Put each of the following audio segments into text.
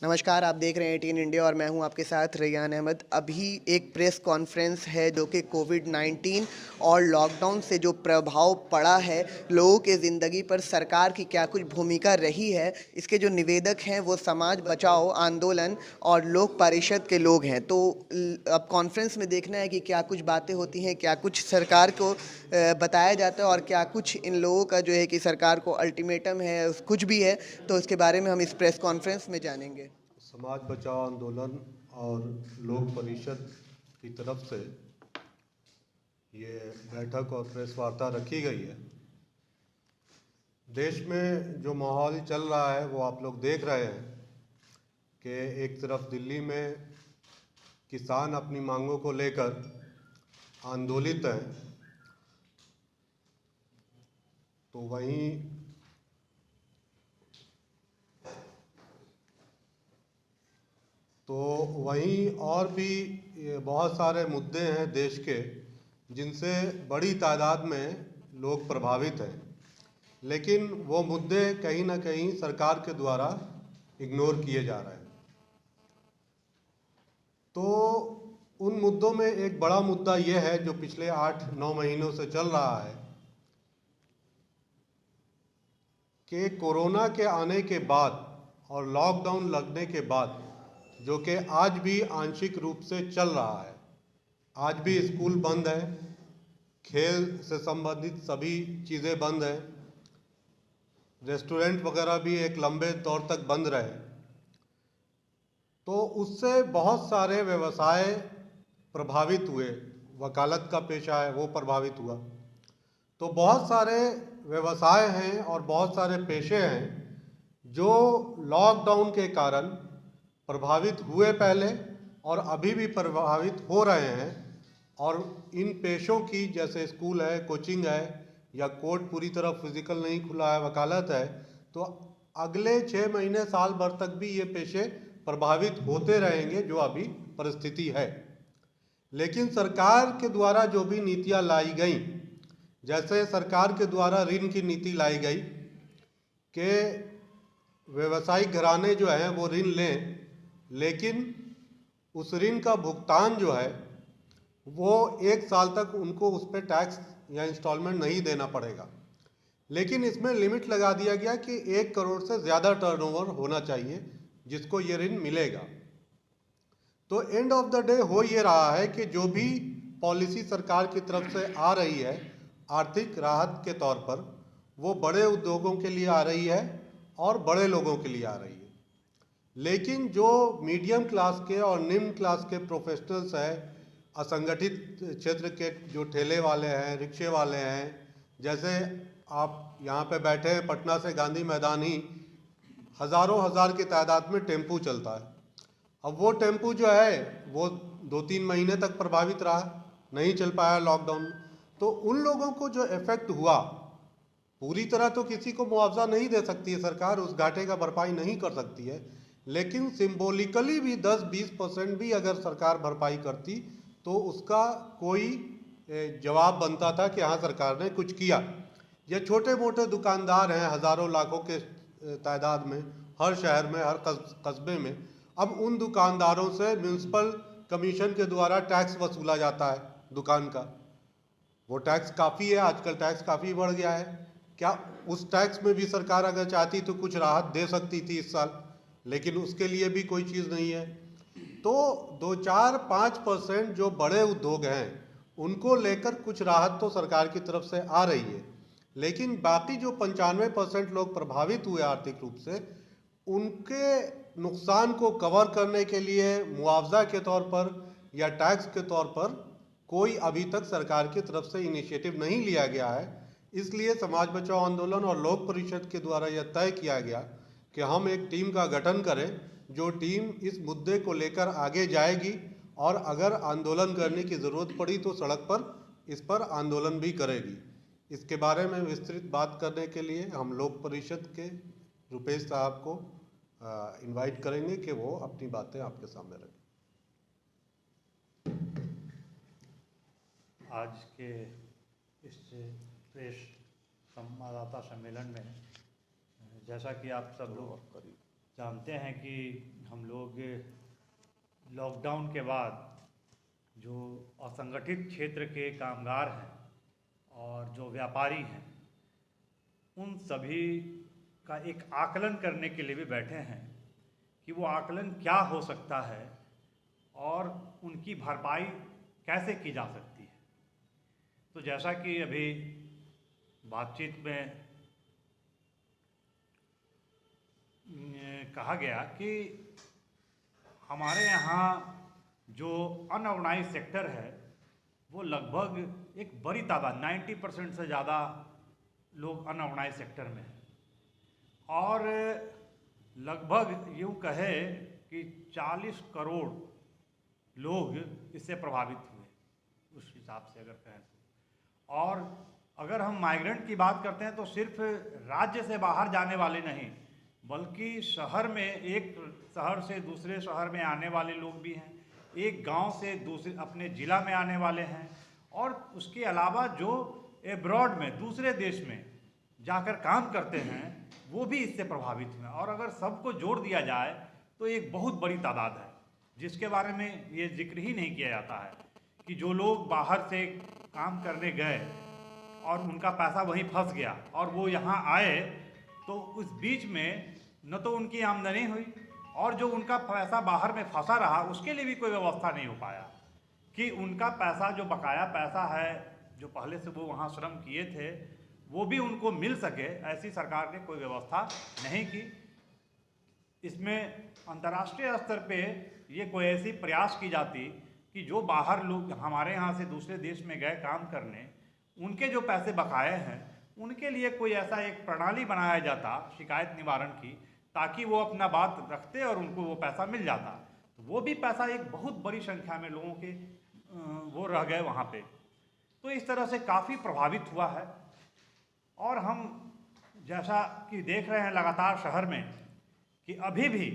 नमस्कार, आप देख रहे हैं 18 इंडिया और मैं हूं आपके साथ रेयान अहमद। अभी एक प्रेस कॉन्फ्रेंस है जो कि कोविड-19 और लॉकडाउन से जो प्रभाव पड़ा है लोगों के ज़िंदगी पर, सरकार की क्या कुछ भूमिका रही है, इसके जो निवेदक हैं वो समाज बचाओ आंदोलन और लोक परिषद के लोग हैं। तो अब कॉन्फ्रेंस में देखना है कि क्या कुछ बातें होती हैं, क्या कुछ सरकार को बताया जाता है और क्या कुछ इन लोगों का जो है कि सरकार को अल्टीमेटम है, कुछ भी है। तो इसके बारे में हम इस प्रेस कॉन्फ्रेंस में जानेंगे। समाज बचाओ आंदोलन और लोक परिषद की तरफ से ये बैठक और प्रेस वार्ता रखी गई है। देश में जो माहौल चल रहा है वो आप लोग देख रहे हैं कि एक तरफ दिल्ली में किसान अपनी मांगों को लेकर आंदोलित हैं, तो वहीं और भी बहुत सारे मुद्दे हैं देश के जिनसे बड़ी तादाद में लोग प्रभावित हैं, लेकिन वो मुद्दे कहीं ना कहीं सरकार के द्वारा इग्नोर किए जा रहे हैं। तो उन मुद्दों में एक बड़ा मुद्दा ये है जो पिछले 8-9 महीनों से चल रहा है कि कोरोना के आने के बाद और लॉकडाउन लगने के बाद, जो कि आज भी आंशिक रूप से चल रहा है, आज भी स्कूल बंद है, खेल से संबंधित सभी चीज़ें बंद हैं, रेस्टोरेंट वगैरह भी एक लंबे दौर तक बंद रहे, तो उससे बहुत सारे व्यवसाय प्रभावित हुए। वकालत का पेशा है वो प्रभावित हुआ। तो बहुत सारे व्यवसाय हैं और बहुत सारे पेशे हैं जो लॉकडाउन के कारण प्रभावित हुए पहले और अभी भी प्रभावित हो रहे हैं। और इन पेशों की, जैसे स्कूल है, कोचिंग है, या कोर्ट पूरी तरह फिजिकल नहीं खुला है, वकालत है, तो अगले 6 महीने साल भर तक भी ये पेशे प्रभावित होते रहेंगे, जो अभी परिस्थिति है। लेकिन सरकार के द्वारा जो भी नीतियां लाई गई, जैसे सरकार के द्वारा ऋण की नीति लाई गई कि व्यवसायिक घराने जो हैं वो ऋण लें, लेकिन उस ऋण का भुगतान जो है वो 1 साल तक उनको उस पर टैक्स या इंस्टॉलमेंट नहीं देना पड़ेगा। लेकिन इसमें लिमिट लगा दिया गया कि 1 करोड़ से ज़्यादा टर्नओवर होना चाहिए जिसको ये ऋण मिलेगा। तो एंड ऑफ द डे हो ये रहा है कि जो भी पॉलिसी सरकार की तरफ से आ रही है आर्थिक राहत के तौर पर, वो बड़े उद्योगों के लिए आ रही है और बड़े लोगों के लिए आ रही है। लेकिन जो मीडियम क्लास के और निम्न क्लास के प्रोफेशनल्स हैं, असंगठित क्षेत्र के जो ठेले वाले हैं, रिक्शे वाले हैं, जैसे आप यहाँ पे बैठे हैं, पटना से गांधी मैदान ही हज़ारों हज़ार की तादाद में टेम्पू चलता है। अब वो टेम्पू जो है वो 2-3 महीने तक प्रभावित रहा, नहीं चल पाया लॉकडाउन में। तो उन लोगों को जो इफेक्ट हुआ, पूरी तरह तो किसी को मुआवजा नहीं दे सकती है सरकार, उस घाटे का भरपाई नहीं कर सकती है, लेकिन सिंबॉलिकली भी 10-20% भी अगर सरकार भरपाई करती तो उसका कोई जवाब बनता था कि हाँ सरकार ने कुछ किया। ये छोटे मोटे दुकानदार हैं हज़ारों लाखों के तादाद में, हर शहर में, हर कस्बे में। अब उन दुकानदारों से म्यूनसिपल कमीशन के द्वारा टैक्स वसूला जाता है दुकान का। वो टैक्स काफ़ी है, आजकल टैक्स काफ़ी बढ़ गया है। क्या उस टैक्स में भी सरकार अगर चाहती तो कुछ राहत दे सकती थी इस साल, लेकिन उसके लिए भी कोई चीज़ नहीं है। तो 2-4-5% जो बड़े उद्योग हैं उनको लेकर कुछ राहत तो सरकार की तरफ से आ रही है, लेकिन बाकी जो 95% लोग प्रभावित हुए आर्थिक रूप से, उनके नुकसान को कवर करने के लिए मुआवजा के तौर पर या टैक्स के तौर पर कोई अभी तक सरकार की तरफ से इनिशिएटिव नहीं लिया गया है। इसलिए समाज बचाओ आंदोलन और लोक परिषद के द्वारा यह तय किया गया कि हम एक टीम का गठन करें, जो टीम इस मुद्दे को लेकर आगे जाएगी और अगर आंदोलन करने की ज़रूरत पड़ी तो सड़क पर इस पर आंदोलन भी करेगी। इसके बारे में विस्तृत बात करने के लिए हम लोक परिषद के रुपेश साहब को इनवाइट करेंगे कि वो अपनी बातें आपके सामने रखें। आज के इस प्रेस संवाददाता सम्मेलन में, जैसा कि आप सब लोग जानते हैं कि हम लोग लॉकडाउन के बाद जो असंगठित क्षेत्र के कामगार हैं और जो व्यापारी हैं, उन सभी का एक आकलन करने के लिए भी बैठे हैं कि वो आकलन क्या हो सकता है और उनकी भरपाई कैसे की जा सकती है। तो जैसा कि अभी बातचीत में कहा गया कि हमारे यहाँ जो अनऑर्गेनाइज सेक्टर है वो लगभग एक बड़ी तादाद 90% से ज़्यादा लोग अनऑर्गेनाइज सेक्टर में हैं और लगभग यूँ कहे कि 40 करोड़ लोग इससे प्रभावित हुए उस हिसाब से अगर कहें तो। और अगर हम माइग्रेंट की बात करते हैं तो सिर्फ राज्य से बाहर जाने वाले नहीं बल्कि शहर में एक शहर से दूसरे शहर में आने वाले लोग भी हैं, एक गांव से दूसरे अपने ज़िला में आने वाले हैं और उसके अलावा जो एब्रॉड में दूसरे देश में जाकर काम करते हैं वो भी इससे प्रभावित हुए। और अगर सबको जोड़ दिया जाए तो एक बहुत बड़ी तादाद है जिसके बारे में ये जिक्र ही नहीं किया जाता है कि जो लोग बाहर से काम करने गए और उनका पैसा वहीं फंस गया और वो यहाँ आए तो उस बीच में न तो उनकी आमदनी हुई और जो उनका पैसा बाहर में फंसा रहा उसके लिए भी कोई व्यवस्था नहीं हो पाया कि उनका पैसा जो बकाया पैसा है जो पहले से वो वहाँ श्रम किए थे वो भी उनको मिल सके, ऐसी सरकार ने कोई व्यवस्था नहीं की। इसमें अंतर्राष्ट्रीय स्तर पे ये कोई ऐसी प्रयास की जाती कि जो बाहर लोग हमारे यहाँ से दूसरे देश में गए काम करने, उनके जो पैसे बकाए हैं उनके लिए कोई ऐसा एक प्रणाली बनाया जाता शिकायत निवारण की, ताकि वो अपना बात रखते और उनको वो पैसा मिल जाता। तो वो भी पैसा एक बहुत बड़ी संख्या में लोगों के वो रह गए वहाँ पे। तो इस तरह से काफ़ी प्रभावित हुआ है। और हम जैसा कि देख रहे हैं लगातार शहर में कि अभी भी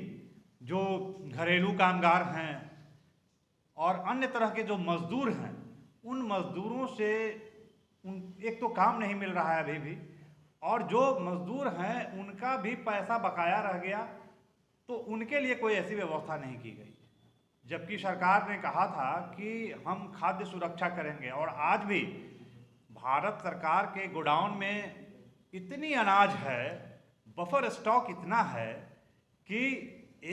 जो घरेलू कामगार हैं और अन्य तरह के जो मज़दूर हैं, उन मज़दूरों से एक तो काम नहीं मिल रहा है अभी भी, और जो मज़दूर हैं उनका भी पैसा बकाया रह गया, तो उनके लिए कोई ऐसी व्यवस्था नहीं की गई। जबकि सरकार ने कहा था कि हम खाद्य सुरक्षा करेंगे और आज भी भारत सरकार के गोडाउन में इतनी अनाज है, बफर स्टॉक इतना है कि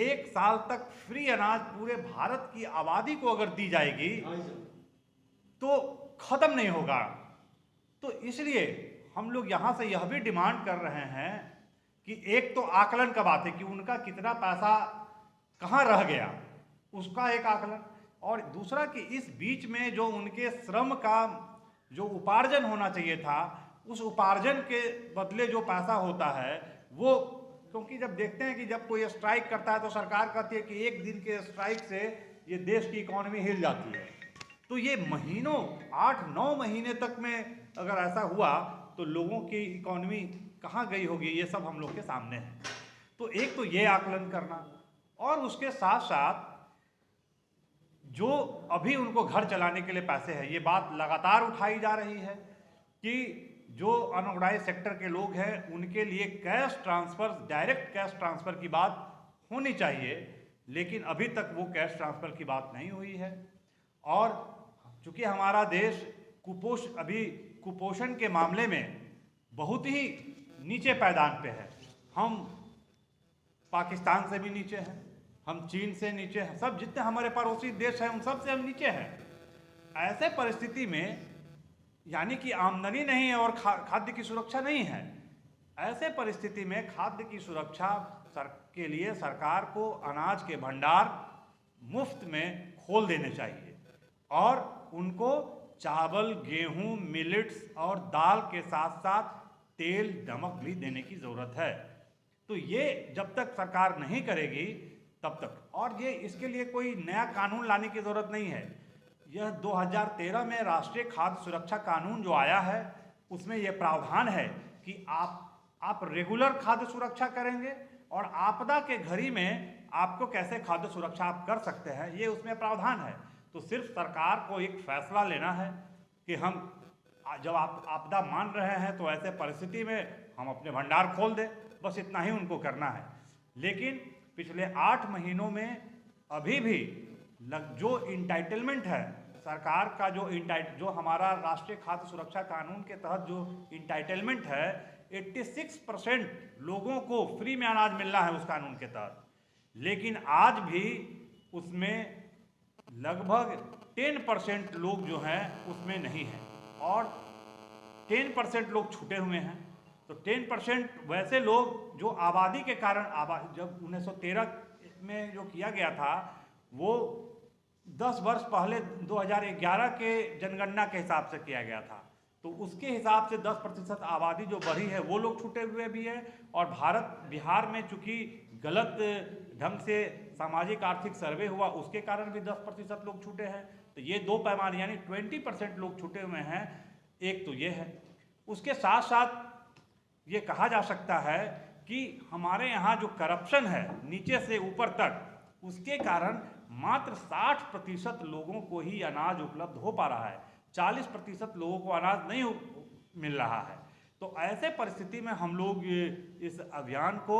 1 साल तक फ्री अनाज पूरे भारत की आबादी को अगर दी जाएगी तो ख़त्म नहीं होगा। तो इसलिए हम लोग यहाँ से यह भी डिमांड कर रहे हैं कि एक तो आकलन का बात है कि उनका कितना पैसा कहाँ रह गया, उसका एक आकलन, और दूसरा कि इस बीच में जो उनके श्रम का जो उपार्जन होना चाहिए था, उस उपार्जन के बदले जो पैसा होता है वो, क्योंकि जब देखते हैं कि जब कोई स्ट्राइक करता है तो सरकार कहती है कि 1 दिन के स्ट्राइक से ये देश की इकॉनमी हिल जाती है। तो ये महीनों 8-9 महीने तक में अगर ऐसा हुआ तो लोगों की इकॉनमी कहाँ गई होगी, ये सब हम लोग के सामने है। तो एक तो ये आकलन करना, और उसके साथ साथ जो अभी उनको घर चलाने के लिए पैसे हैं, ये बात लगातार उठाई जा रही है कि जो अनऑर्गेनाइज सेक्टर के लोग हैं उनके लिए cash transfer, direct cash transfer की बात होनी चाहिए, लेकिन अभी तक वो कैश ट्रांसफ़र की बात नहीं हुई है। और चूँकि हमारा देश अभी कुपोषण के मामले में बहुत ही नीचे पायदान पे है, हम पाकिस्तान से भी नीचे हैं, हम चीन से नीचे हैं, सब जितने हमारे पड़ोसी देश हैं उन सब से हम नीचे हैं। ऐसे परिस्थिति में यानी कि आमदनी नहीं है और खाद्य की सुरक्षा नहीं है, ऐसे परिस्थिति में खाद्य की सुरक्षा के लिए सरकार को अनाज के भंडार मुफ्त में खोल देने चाहिए और उनको चावल, गेहूं, मिलेट्स और दाल के साथ साथ तेल, नमक भी देने की ज़रूरत है। तो ये जब तक सरकार नहीं करेगी तब तक, और ये इसके लिए कोई नया कानून लाने की ज़रूरत नहीं है। यह 2013 में राष्ट्रीय खाद्य सुरक्षा कानून जो आया है उसमें यह प्रावधान है कि आप रेगुलर खाद्य सुरक्षा करेंगे और आपदा के घड़ी में आपको कैसे खाद्य सुरक्षा आप कर सकते हैं, ये उसमें प्रावधान है। तो सिर्फ सरकार को एक फैसला लेना है कि हम जब आप आपदा मान रहे हैं तो ऐसे परिस्थिति में हम अपने भंडार खोल दें, बस इतना ही उनको करना है। लेकिन पिछले 8 महीनों में अभी भी जो इंटाइटलमेंट है सरकार का, जो हमारा राष्ट्रीय खाद्य सुरक्षा कानून के तहत जो इंटाइटलमेंट है, 86% लोगों को फ्री में अनाज मिलना है उस कानून के तहत, लेकिन आज भी उसमें लगभग 10% लोग जो हैं उसमें नहीं हैं और 10% लोग छूटे हुए हैं। तो 10% वैसे लोग जो आबादी के कारण, जब 1913 में जो किया गया था वो 10 वर्ष पहले 2011 के जनगणना के हिसाब से किया गया था, तो उसके हिसाब से 10% आबादी जो बढ़ी है वो लोग छूटे हुए भी है। और बिहार में चूंकि गलत ढंग से सामाजिक आर्थिक सर्वे हुआ उसके कारण भी 10% लोग छूटे हैं। तो ये दो पैमाने यानी 20% लोग छूटे हुए हैं। एक तो ये है, उसके साथ साथ ये कहा जा सकता है कि हमारे यहाँ जो करप्शन है नीचे से ऊपर तक, उसके कारण मात्र 60% लोगों को ही अनाज उपलब्ध हो पा रहा है, 40% लोगों को अनाज नहीं मिल रहा है। तो ऐसे परिस्थिति में हम लोग इस अभियान को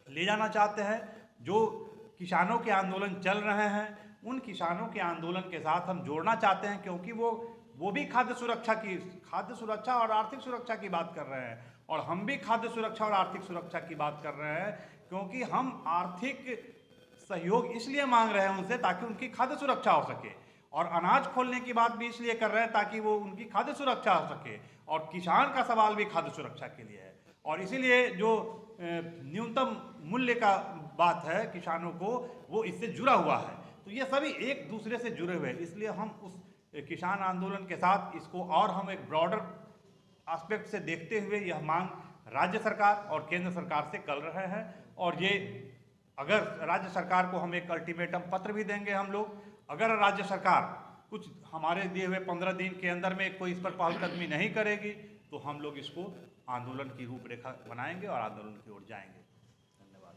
ले जाना चाहते हैं। जो किसानों के आंदोलन चल रहे हैं उन किसानों के आंदोलन के साथ हम जोड़ना चाहते हैं, क्योंकि वो भी खाद्य सुरक्षा और आर्थिक सुरक्षा की बात कर रहे हैं और हम भी खाद्य सुरक्षा और आर्थिक सुरक्षा की बात कर रहे हैं, क्योंकि हम आर्थिक सहयोग इसलिए मांग रहे हैं उनसे ताकि उनकी खाद्य सुरक्षा हो सके, और अनाज खोलने की बात भी इसलिए कर रहे हैं ताकि वो उनकी खाद्य सुरक्षा हो सके, और किसान का सवाल भी खाद्य सुरक्षा के लिए है। और इसीलिए जो न्यूनतम मूल्य का बात है किसानों को, वो इससे जुड़ा हुआ है। तो ये सभी एक दूसरे से जुड़े हुए हैं, इसलिए हम उस किसान आंदोलन के साथ इसको और हम एक ब्रॉडर एस्पेक्ट से देखते हुए यह मांग राज्य सरकार और केंद्र सरकार से कर रहे हैं। और ये अगर राज्य सरकार को हम एक अल्टीमेटम पत्र भी देंगे हम लोग, अगर राज्य सरकार कुछ हमारे दिए हुए 15 दिन के अंदर में कोई इस पर पहलकदमी नहीं करेगी तो हम लोग इसको आंदोलन की रूपरेखा बनाएंगे और आंदोलन की ओर जाएंगे। धन्यवाद।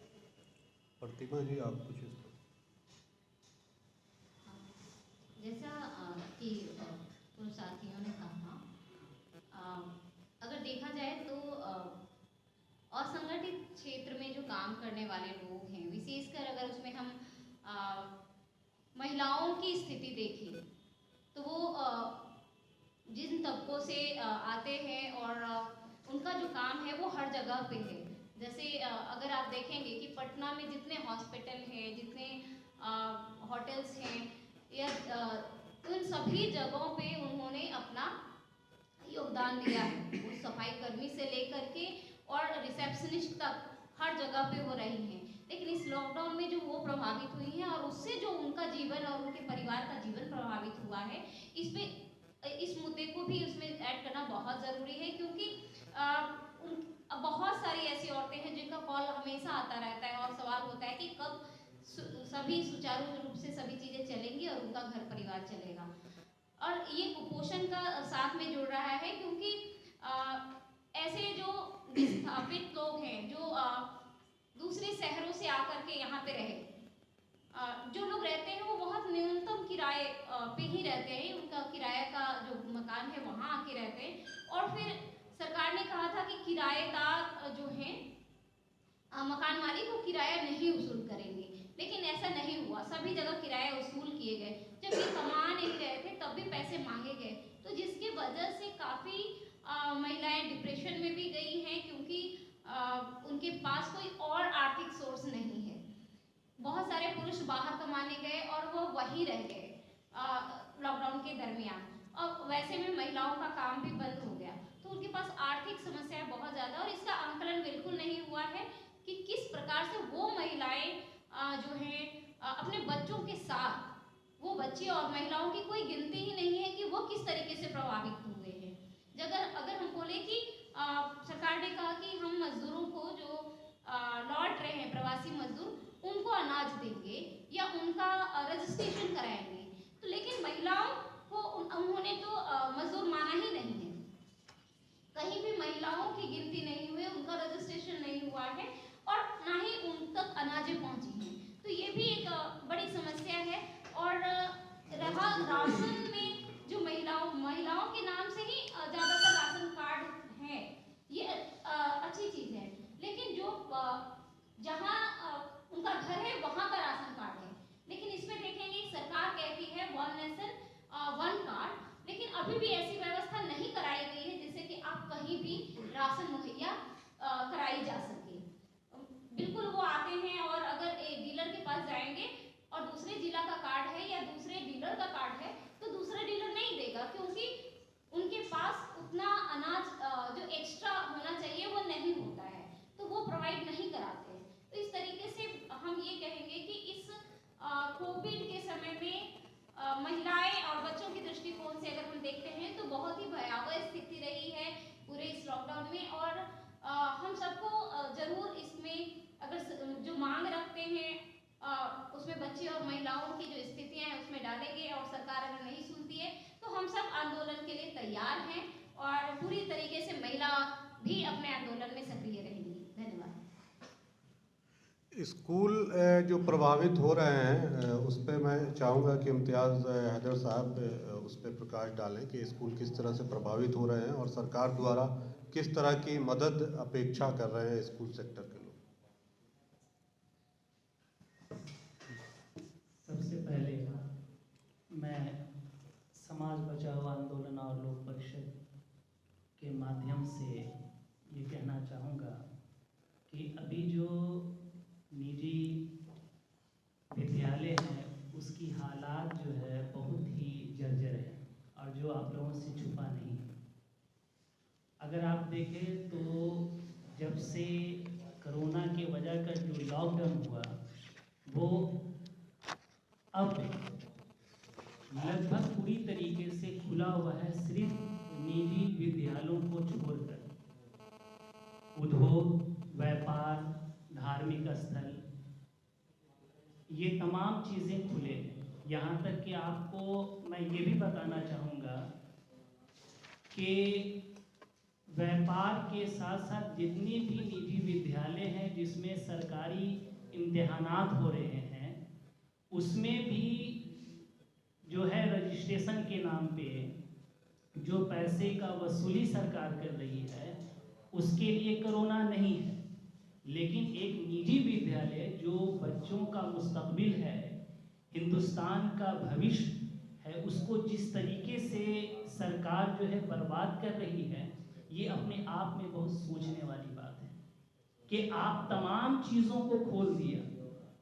प्रतिमा जी, आप कुछ इस पर? जैसा कि कुछ साथियों ने कहा, अगर देखा जाए तो असंगठित क्षेत्र में जो काम करने वाले लोग हैं, विशेषकर अगर उसमें हम महिलाओं की स्थिति देखें तो वो जिन तबकों से आते हैं और उनका जो काम है वो हर जगह पे है। जैसे अगर आप देखेंगे कि पटना में जितने हॉस्पिटल हैं, जितने होटल्स हैं, या उन सभी जगहों पे उन्होंने अपना योगदान दिया है। वो सफाई कर्मी से लेकर के और रिसेप्शनिस्ट तक हर जगह पे वो रही हैं। लेकिन इस लॉकडाउन में जो वो प्रभावित हुई हैं और उससे जो उनका जीवन और उनके परिवार का जीवन प्रभावित हुआ है, इस मुद्दे को भी उसमें ऐड करना बहुत ज़रूरी है, क्योंकि बहुत सारी ऐसी औरतें हैं जिनका कॉल हमेशा आता रहता है और सवाल होता है कि कब सभी सुचारू रूप से सभी चीज़ें चलेंगी और उनका घर परिवार चलेगा। और ये कुपोषण का साथ में जुड़ रहा है, क्योंकि ऐसे जो विस्थापित लोग हैं जो दूसरे शहरों से आकर के यहाँ पे रहे, जो लोग रहते हैं वो बहुत न्यूनतम किराए पे ही रहते हैं, उनका किराए का जो मकान है वहाँ आके रहते हैं। और फिर सरकार ने कहा था कि किराएदार जो हैं मकान मालिक वो किराया नहीं वसूल करेंगे, लेकिन ऐसा नहीं हुआ। सभी जगह किराया वसूल किए गए, जब ये कमा नहीं रहे थे तब भी पैसे मांगे गए, तो जिसकी वजह से काफ़ी महिलाएं डिप्रेशन में भी गई हैं, क्योंकि उनके पास कोई और आर्थिक सोर्स नहीं है। बहुत सारे पुरुष बाहर कमाने गए और वो वहीं रह गए लॉकडाउन के दरमियान, और वैसे में महिलाओं का काम भी बंद हो गया, तो उनके पास आर्थिक समस्याएं बहुत ज़्यादा, और इसका आंकलन बिल्कुल नहीं हुआ है कि किस प्रकार से वो महिलाएं जो हैं अपने बच्चों के साथ, वो बच्चे और महिलाओं की कोई गिनती ही नहीं है कि वो किस तरीके से प्रभावित हुए हैं। अगर हम बोले कि सरकार ने कहा कि हम मजदूरों को जो लौट रहे हैं प्रवासी मजदूर, उनको अनाज देंगे या उनका रजिस्ट्रेशन कराएंगे, तो लेकिन महिलाओं को उन्होंने तो मजदूर माना ही नहीं है। कहीं भी महिलाओं की गिनती नहीं हुई, उनका रजिस्ट्रेशन नहीं हुआ है और ना ही उन तक अनाजें पहुंची हैं। तो ये भी एक बड़ी समस्या है। और रहा राशन में, जो महिलाओं के नाम से ही ज़्यादातर राशन कार्ड हैं, ये अच्छी चीज़ है, लेकिन जो जहाँ वहाँ का राशन कार्ड है। लेकिन इसमें देखेंगे सरकार कहती है वन नेशन वन कार्ड, लेकिन अभी भी ऐसी व्यवस्था नहीं कराई गई है जिससे कि आप कहीं भी राशन मुहैया कराई जा सके। बिल्कुल वो आते हैं और अगर डीलर के पास जाएंगे और दूसरे जिला का कार्ड है या दूसरे डीलर का कार्ड है तो दूसरा डीलर नहीं देगा, क्योंकि उनके पास उतना अनाज जो एक्स्ट्रा होना चाहिए वो नहीं होता है, तो वो प्रोवाइड नहीं कराते। तो इस तरीके से हम ये कहेंगे कि इस कोविड के समय में महिलाएं और बच्चों के दृष्टिकोण से अगर हम देखते हैं तो बहुत ही भयावह स्थिति रही है पूरे इस लॉकडाउन में। और हम सबको जरूर इसमें अगर जो मांग रखते हैं उसमें बच्चे और महिलाओं की जो स्थितियां हैं उसमें डालेंगे, और सरकार अगर नहीं सुनती है तो हम सब आंदोलन के लिए तैयार हैं और पूरी तरीके से महिला भी अपने आंदोलन में सक्रिय रहेंगी। धन्यवाद। स्कूल जो प्रभावित हो रहे हैं उस पर मैं चाहूँगा कि इम्तियाज़ हैदर साहब उस पर प्रकाश डालें कि स्कूल किस तरह से प्रभावित हो रहे हैं और सरकार द्वारा किस तरह की मदद अपेक्षा कर रहे हैं स्कूल सेक्टर के लोग। सबसे पहले मैं समाज बचाओ आंदोलन और लोक परिषद के माध्यम से ये कहना चाहूँगा कि अभी जो निजी विद्यालय हैं उसकी हालात जो है बहुत ही जर्जर है और जो आप लोगों से छुपा नहीं है। अगर आप देखें तो जब से कोरोना के वजह का जो लॉकडाउन हुआ वो अब लगभग पूरी तरीके से खुला हुआ है, सिर्फ निजी विद्यालयों को छोड़कर। उद्योग, व्यापार, धार्मिक स्थल, ये तमाम चीज़ें खुले हैं। यहाँ तक कि आपको मैं ये भी बताना चाहूँगा कि व्यापार के साथ साथ जितने भी निजी विद्यालय हैं जिसमें सरकारी इम्तिहानात हो रहे हैं उसमें भी जो है रजिस्ट्रेशन के नाम पे जो पैसे का वसूली सरकार कर रही है उसके लिए कोरोना नहीं है, लेकिन एक निजी विद्यालय जो बच्चों का मुस्तकबिल है, हिंदुस्तान का भविष्य है, उसको जिस तरीके से सरकार जो है बर्बाद कर रही है, ये अपने आप में बहुत सोचने वाली बात है कि आप तमाम चीज़ों को खोल दिया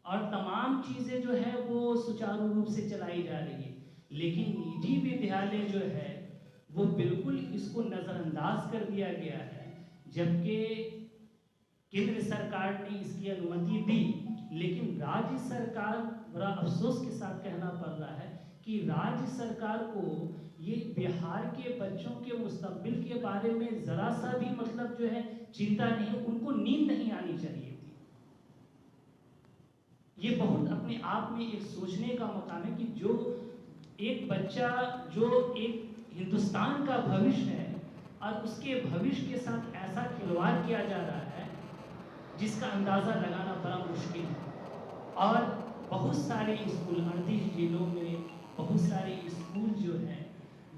और तमाम चीज़ें जो है वो सुचारू रूप से चलाई जा रही है, लेकिन निजी विद्यालय जो है वो बिल्कुल इसको नज़रअंदाज कर दिया गया है। जबकि केंद्र सरकार ने इसकी अनुमति दी, लेकिन राज्य सरकार, बड़ा अफसोस के साथ कहना पड़ रहा है कि राज्य सरकार को ये बिहार के बच्चों के मुस्तकबिल के बारे में ज़रा सा भी मतलब जो है चिंता नहीं, उनको नींद नहीं आनी चाहिए थी। ये बहुत अपने आप में एक सोचने का मकाम है कि जो एक बच्चा जो एक हिंदुस्तान का भविष्य है और उसके भविष्य के साथ ऐसा खिलवाड़ किया जा रहा है जिसका अंदाज़ा लगाना बड़ा मुश्किल है। और बहुत सारे स्कूल 38 जिलों में बहुत सारे स्कूल जो हैं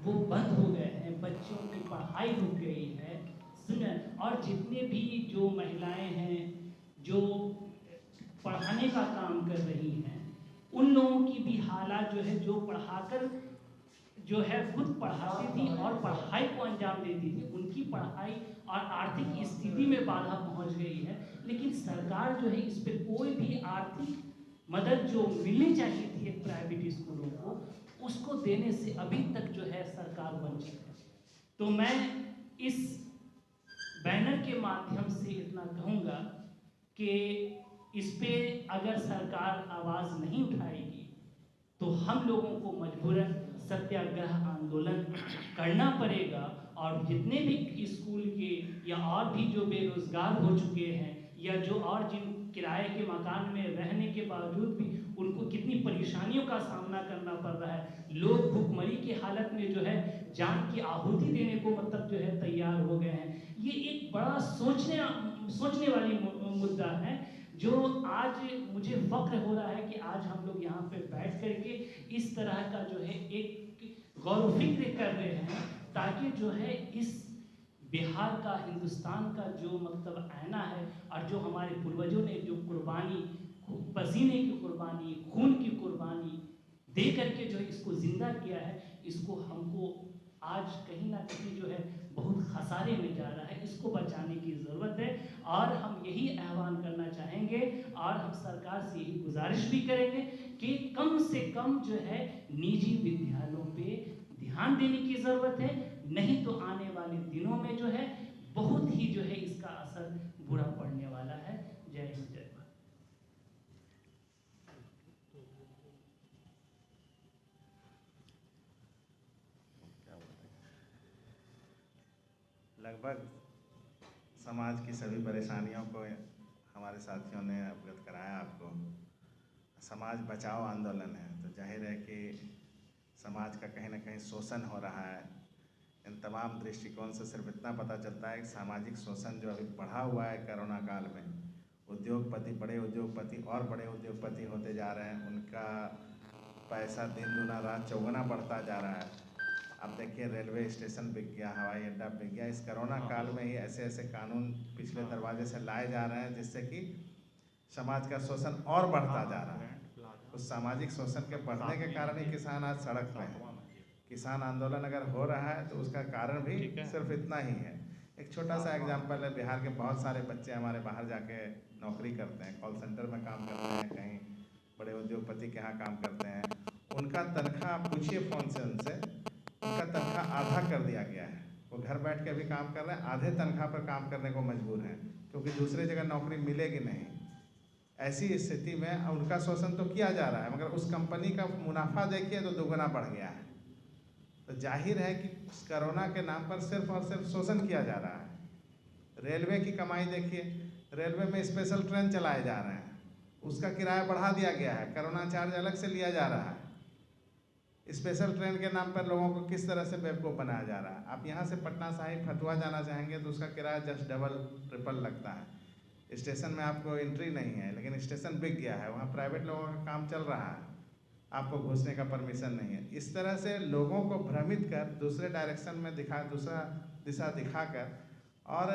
वो बंद हो गए हैं, बच्चों की पढ़ाई रुक गई है। सुन, और जितने भी जो महिलाएं हैं जो पढ़ाने का काम कर रही हैं उन लोगों की भी हालात जो है, जो पढ़ाकर जो है खुद पढ़ाती थी और पढ़ाई को अंजाम देती थी, उनकी पढ़ाई और आर्थिक स्थिति में बाधा पहुंच गई है। लेकिन सरकार जो है इस पर कोई भी आर्थिक मदद जो मिलनी चाहिए थी एक प्राइवेट स्कूलों को, उसको देने से अभी तक जो है सरकार वंचित है। तो मैं इस बैनर के माध्यम से इतना कहूँगा कि इस पे अगर सरकार आवाज़ नहीं उठाएगी तो हम लोगों को मजबूरन सत्याग्रह आंदोलन करना पड़ेगा। और जितने भी स्कूल के या और भी जो बेरोजगार हो चुके हैं या जो और जिन किराए के मकान में रहने के बावजूद भी उनको कितनी परेशानियों का सामना करना पड़ रहा है, लोग भूखमरी की हालत में जो है जान की आहुति देने को मतलब जो है तैयार हो गए हैं। ये एक बड़ा सोचने वाली मुद्दा है जो आज मुझे फख्र हो रहा है कि आज हम लोग यहाँ पे बैठ करके इस तरह का जो है एक गौरव फिक्र कर रहे हैं, ताकि जो है इस बिहार का, हिंदुस्तान का जो मतलब आईना है और जो हमारे पूर्वजों ने जो कुर्बानी पसीने की कुर्बानी, खून की कुर्बानी दे करके जो है इसको जिंदा किया है, इसको हमको आज कहीं ना कहीं जो है बहुत खसारे में जा रहा है, इसको बचाने की ज़रूरत है। और हम यही आह्वान करना चाहेंगे और हम सरकार से यही गुजारिश भी करेंगे कि कम से कम जो है निजी विद्यालयों पे ध्यान देने की ज़रूरत है, नहीं तो आने वाले दिनों में जो है बहुत ही जो है इसका असर बुरा पड़ने वाला है। जय हिंद, जय भारत। लगभग समाज की सभी परेशानियों को हमारे साथियों ने अवगत कराया आपको। समाज बचाओ आंदोलन है, तो जाहिर है कि समाज का कहीं ना कहीं शोषण हो रहा है। इन तमाम दृष्टिकोण से सिर्फ इतना पता चलता है कि सामाजिक शोषण जो अभी बढ़ा हुआ है कोरोना काल में, उद्योगपति, बड़े उद्योगपति और बड़े उद्योगपति होते जा रहे हैं, उनका पैसा दिन दुना रात चौगुना बढ़ता जा रहा है। अब देखिए रेलवे स्टेशन बिक गया, हवाई अड्डा बिक गया। इस कोरोना काल में ही ऐसे ऐसे कानून पिछले दरवाजे से लाए जा रहे हैं जिससे कि समाज का शोषण और बढ़ता जा रहा है। उस सामाजिक शोषण के बढ़ने के कारण ही किसान आज सड़क पर है। किसान आंदोलन अगर हो रहा है तो उसका कारण भी सिर्फ इतना ही है। एक छोटा सा एग्जाम्पल है, बिहार के बहुत सारे बच्चे हमारे बाहर जाके नौकरी करते हैं, कॉल सेंटर में काम करते हैं, कहीं बड़े उद्योगपति के यहाँ काम करते हैं। उनका तनख्वाह पूछिए फ़ोन से उनसे, उनका तनख्वाह आधा कर दिया गया है। वो घर बैठ के भी काम कर रहे हैं, आधे तनख्वाह पर काम करने को मजबूर हैं, क्योंकि दूसरी जगह नौकरी मिलेगी नहीं। ऐसी स्थिति में उनका शोषण तो किया जा रहा है, मगर उस कंपनी का मुनाफा देखिए तो दोगुना बढ़ गया है। तो जाहिर है कि कोरोना के नाम पर सिर्फ और सिर्फ शोषण किया जा रहा है। रेलवे की कमाई देखिए, रेलवे में स्पेशल ट्रेन चलाए जा रहे हैं, उसका किराया बढ़ा दिया गया है, कोरोना चार्ज अलग से लिया जा रहा है। स्पेशल ट्रेन के नाम पर लोगों को किस तरह से बेवकूफ़ बनाया जा रहा है। आप यहाँ से पटना साहिब फतुहा जाना चाहेंगे तो उसका किराया जस्ट डबल ट्रिपल लगता है। स्टेशन में आपको एंट्री नहीं है, लेकिन स्टेशन बिक गया है, वहाँ प्राइवेट लोगों का काम चल रहा है, आपको घुसने का परमिशन नहीं है। इस तरह से लोगों को भ्रमित कर दूसरे डायरेक्शन में दूसरा दिशा दिखाकर और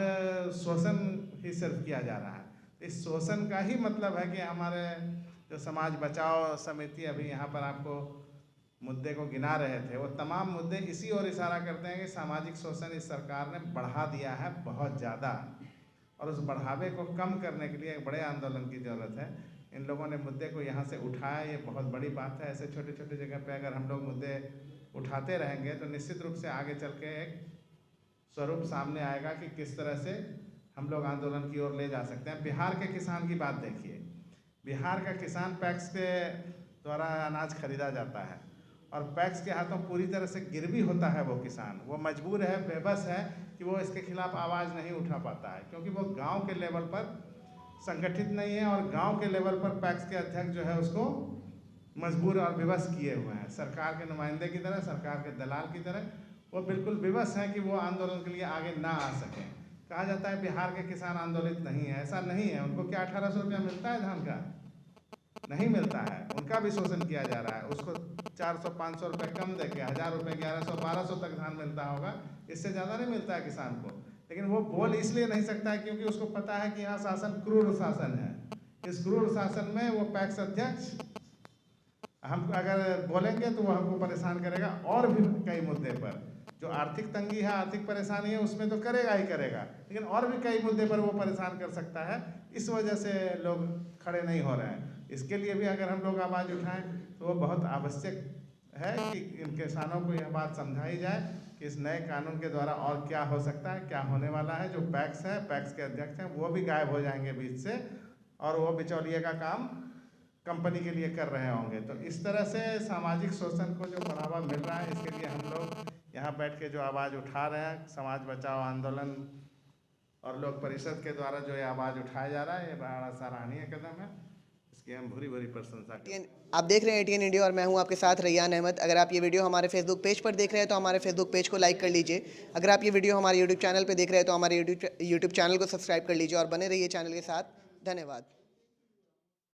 शोषण ही सिर्फ किया जा रहा है। इस शोषण का ही मतलब है कि हमारे जो समाज बचाओ समिति अभी यहाँ पर आपको मुद्दे को गिना रहे थे, वो तमाम मुद्दे इसी ओर इशारा करते हैं कि सामाजिक शोषण इस सरकार ने बढ़ा दिया है बहुत ज़्यादा, और उस बढ़ावे को कम करने के लिए एक बड़े आंदोलन की ज़रूरत है। इन लोगों ने मुद्दे को यहाँ से उठाया, ये बहुत बड़ी बात है। ऐसे छोटे छोटे जगह पे अगर हम लोग मुद्दे उठाते रहेंगे तो निश्चित रूप से आगे चल के एक स्वरूप सामने आएगा कि किस तरह से हम लोग आंदोलन की ओर ले जा सकते हैं। बिहार के किसान की बात देखिए, बिहार का किसान पैक्स के द्वारा अनाज खरीदा जाता है और पैक्स के हाथों पूरी तरह से गिरवी होता है। वो किसान वो मजबूर है, बेबस है कि वो इसके खिलाफ आवाज़ नहीं उठा पाता है, क्योंकि वो गांव के लेवल पर संगठित नहीं है और गांव के लेवल पर पैक्स के अध्यक्ष जो है उसको मजबूर और विवश किए हुए हैं। सरकार के नुमाइंदे की तरह, सरकार के दलाल की तरह वो बिल्कुल विवश हैं कि वो आंदोलन के लिए आगे ना आ सकें। कहा जाता है बिहार के किसान आंदोलित नहीं है, ऐसा नहीं है। उनको क्या 1800 रुपया मिलता है धान का? नहीं मिलता है, उनका भी शोषण किया जा रहा है। उसको 400-500 रुपये कम देके 1000 रुपये 1100-1200 तक धान मिलता होगा, इससे ज़्यादा नहीं मिलता है किसान को। लेकिन वो बोल इसलिए नहीं सकता है क्योंकि उसको पता है कि यहाँ शासन क्रूर शासन है। इस क्रूर शासन में वो पैक्स अध्यक्ष हम अगर बोलेंगे तो वो हमको परेशान करेगा, और भी कई मुद्दे पर जो आर्थिक तंगी है, आर्थिक परेशानी है, उसमें तो करेगा ही करेगा, लेकिन और भी कई मुद्दे पर वो परेशान कर सकता है। इस वजह से लोग खड़े नहीं हो रहे हैं। इसके लिए भी अगर हम लोग आवाज़ उठाएं तो वो बहुत आवश्यक है कि इन किसानों को यह बात समझाई जाए कि इस नए कानून के द्वारा और क्या हो सकता है, क्या होने वाला है। जो पैक्स है, पैक्स के अध्यक्ष हैं, वो भी गायब हो जाएंगे बीच से, और वो बिचौलिए का काम कंपनी के लिए कर रहे होंगे। तो इस तरह से सामाजिक शोषण को जो बढ़ावा मिल रहा है, इसके लिए हम लोग यहाँ बैठ के जो आवाज़ उठा रहे हैं, समाज बचाओ आंदोलन और लोक परिषद के द्वारा जो ये आवाज़ उठाया जा रहा है, ये बड़ा सराहनीय कदम है। इसकी हम भूरी भूरी प्रशंसा करते हैं। आप देख रहे हैं ATN इंडिया और मैं हूं आपके साथ रैयान अहमद। अगर आप ये वीडियो हमारे फेसबुक पेज पर देख रहे हैं तो हमारे फेसबुक पेज को लाइक कर लीजिए। अगर आप ये वीडियो हमारे यूट्यूब चैनल पर देख रहे हैं तो हमारे यूट्यूब चैनल को सब्सक्राइब कर लीजिए और बने रहिए चैनल के साथ। धन्यवाद।